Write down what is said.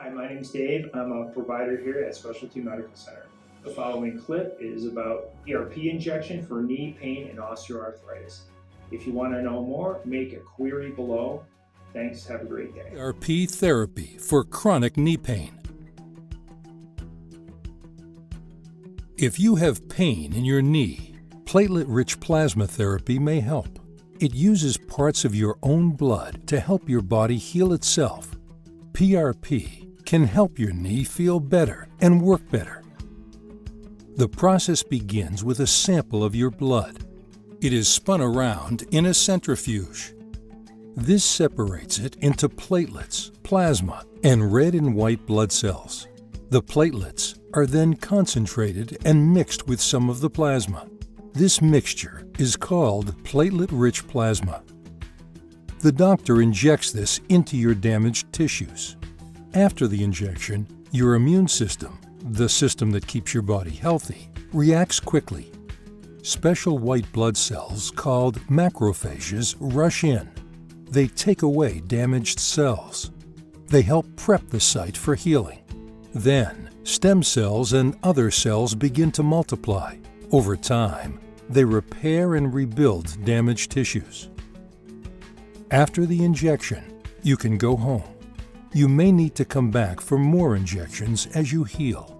Hi, my name is Dave. I'm a provider here at Specialty Medical Center. The following clip is about PRP injection for knee pain and osteoarthritis. If you want to know more, make a query below. Thanks. Have a great day. PRP therapy for chronic knee pain. If you have pain in your knee, platelet-rich plasma therapy may help. It uses parts of your own blood to help your body heal itself. PRP can help your knee feel better and work better. The process begins with a sample of your blood. It is spun around in a centrifuge. This separates it into platelets, plasma, and red and white blood cells. The platelets are then concentrated and mixed with some of the plasma. This mixture is called platelet-rich plasma. The doctor injects this into your damaged tissues. After the injection, your immune system, the system that keeps your body healthy, reacts quickly. Special white blood cells called macrophages rush in. They take away damaged cells. They help prep the site for healing. Then, stem cells and other cells begin to multiply. Over time, they repair and rebuild damaged tissues. After the injection, you can go home. You may need to come back for more injections as you heal.